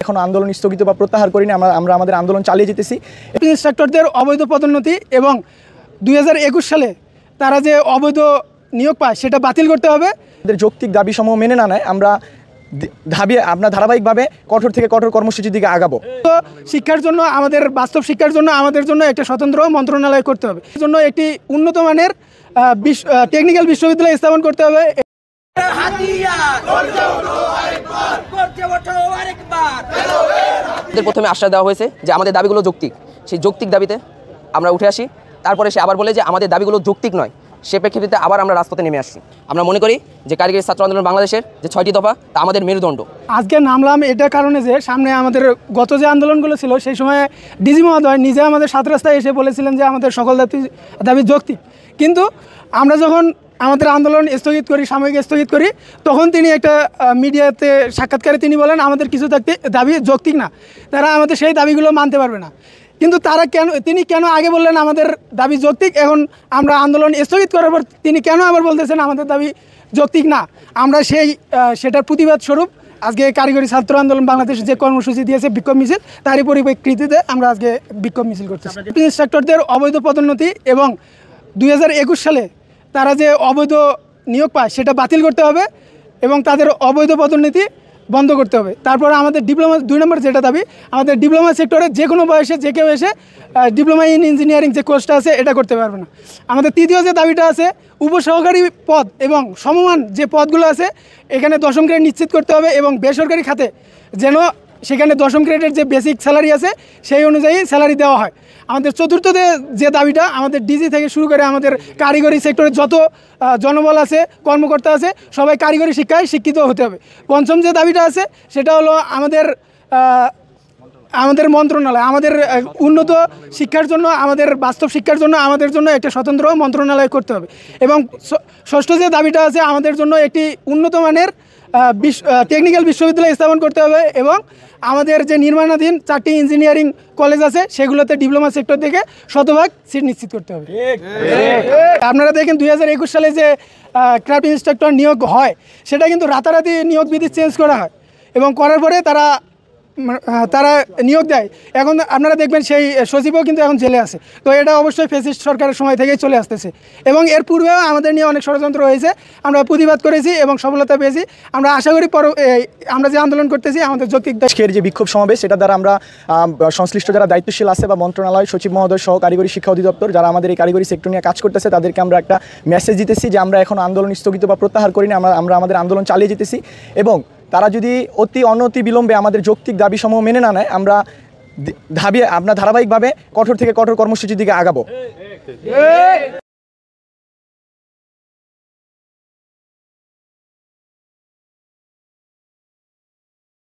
এখন আন্দোলন স্থগিত বা প্রত্যাহার করিনি, আমরা আমাদের আন্দোলন চালিয়ে যেতেছি। ইন্সট্রাক্টরদের অবৈধ পদোন্নতি এবং 2021 সালে তারা যে অবৈধ নিয়োগ পায় সেটা বাতিল করতে হবে। আমাদের যৌক্তিক দাবিসমূহ মেনে না নেয় আমরা ধারাবাহিকভাবে কঠোর থেকে কঠোর কর্মসূচির দিকে আগাবো। তো শিক্ষার জন্য আমাদের বাস্তব শিক্ষার জন্য আমাদের জন্য একটা স্বতন্ত্র মন্ত্রণালয় করতে হবে। এর জন্য একটি উন্নত মানের টেকনিক্যাল বিশ্ববিদ্যালয় স্থাপন করতে হবে। প্রথমে আশ্বাস দেওয়া হয়েছে যে আমাদের দাবিগুলো যৌক্তিক, সেই যৌক্তিক দাবিতে আমরা উঠে আসি। তারপরে সে আবার বলে যে আমাদের দাবিগুলো যৌক্তিক নয়, সে প্রেক্ষিতে আবার আমরা রাজপথে নেমে আসছি। আমরা মনে করি যে কারিগরি ছাত্র আন্দোলন বাংলাদেশের যে 6টি দফা তা আমাদের মেরুদণ্ড। আজকে নামলাম এটা কারণে যে সামনে আমাদের গত যে আন্দোলনগুলো ছিল সেই সময় ডিজি মহোদয় নিজে আমাদের 7 রাস্তায় এসে বলেছিলেন যে আমাদের সকল দাবি যৌক্তিক, কিন্তু আমরা যখন আমাদের আন্দোলন স্থগিত করি, সাময়িক স্থগিত করি, তখন তিনি একটা মিডিয়াতে সাক্ষাৎকারে তিনি বলেন আমাদের কিছু দাবি যৌক্তিক না, তারা আমাদের সেই দাবিগুলো মানতে পারবে না। কিন্তু তিনি কেন আগে বললেন আমাদের দাবি যৌক্তিক, এখন আমরা আন্দোলন স্থগিত করার পর তিনি কেন আবার বলতেছেন আমাদের দাবি যৌক্তিক না? আমরা সেটার প্রতিবাদ স্বরূপ আজকে কারিগরি ছাত্র আন্দোলন বাংলাদেশ যে কর্মসূচি দিয়েছে বিক্ষোভ মিছিল, তারই পরিপ্রেক্ষিতে আমরা আজকে বিক্ষোভ মিছিল করতেছি। ইন্সট্রাক্টরদের অবৈধ পদোন্নতি এবং 2021 সালে তারা যে অবৈধ নিয়োগ পায় সেটা বাতিল করতে হবে এবং তাদের অবৈধ পদোন্নতি বন্ধ করতে হবে। তারপর আমাদের ডিপ্লোমা 2 নম্বর যেটা দাবি, আমাদের ডিপ্লোমা সেক্টরে যে কোনো বয়সে যে কেউ এসে ডিপ্লোমা ইন ইঞ্জিনিয়ারিং যে কোর্সটা আছে এটা করতে পারবে না। আমাদের তৃতীয় যে দাবিটা আছে উপসহকারী পদ এবং সমমান যে পদগুলো আছে এখানে 10ম গ্রেড নিশ্চিত করতে হবে এবং বেসরকারি খাতে যেন সেখানে 10ম গ্রেডের যে বেসিক স্যালারি আছে সেই অনুযায়ী স্যালারি দেওয়া হয়। আমাদের চতুর্থ যে দাবিটা, আমাদের ডিজি থেকে শুরু করে আমাদের কারিগরি সেক্টরে যত জনবল আছে, কর্মকর্তা আছে, সবাই কারিগরি শিক্ষায় শিক্ষিত হতে হবে। পঞ্চম যে দাবিটা আছে সেটা হলো আমাদের মন্ত্রণালয়, আমাদের উন্নত শিক্ষার জন্য, আমাদের বাস্তব শিক্ষার জন্য আমাদের জন্য একটা স্বতন্ত্র মন্ত্রণালয় করতে হবে। এবং ষষ্ঠ যে দাবিটা আছে আমাদের জন্য একটি উন্নত মানের টেকনিক্যাল বিশ্ববিদ্যালয় স্থাপন করতে হবে এবং আমাদের যে নির্মাণাধীন 4টি ইঞ্জিনিয়ারিং কলেজ আছে সেগুলোতে ডিপ্লোমা সেক্টর থেকে শতভাগ সিট নিশ্চিত করতে হবে। আপনারা দেখেন 2021 সালে যে ক্রাফট ইন্সট্রাক্টর নিয়োগ হয় সেটা কিন্তু রাতারাতি নিয়োগ বিধি চেঞ্জ করা হয় এবং করার পরে তারা নিয়োগ দেয়। এখন আপনারা দেখবেন সেই সচিবও কিন্তু এখন জেলে আছে। তো এটা অবশ্যই ফ্যাসিস্ট সরকারের সময় থেকেই চলে আসতেছে এবং এর পূর্বেও আমাদের নিয়ে অনেক ষড়যন্ত্র হয়েছে, আমরা প্রতিবাদ করেছি এবং সফলতা পেয়েছি। আমরা আশা করি আমরা যে আন্দোলন করতেছি আমাদের যৌক্তিক আজকের যে বিক্ষোভ সমাবেশ সেটা দ্বারা আমরা সংশ্লিষ্ট যারা দায়িত্বশীল আছে বা মন্ত্রণালয়, সচিব মহোদয় সহ কারিগরি শিক্ষা অধিদপ্তর যারা আমাদের এই কারিগরি সেক্টর নিয়ে কাজ করতেছে তাদেরকে আমরা একটা মেসেজ দিতেছি যে আমরা এখন আন্দোলন স্থগিত বা প্রত্যাহার করিনি, আমরা আমাদের আন্দোলন চালিয়ে যেতেছি এবং তারা যদি অনতি বিলম্বে আমাদের যৌক্তিক দাবিসমূহ মেনে না নেয় আমরা ধারাবাহিকভাবে কঠোর থেকে কঠোর কর্মসূচির দিকে আগাবো।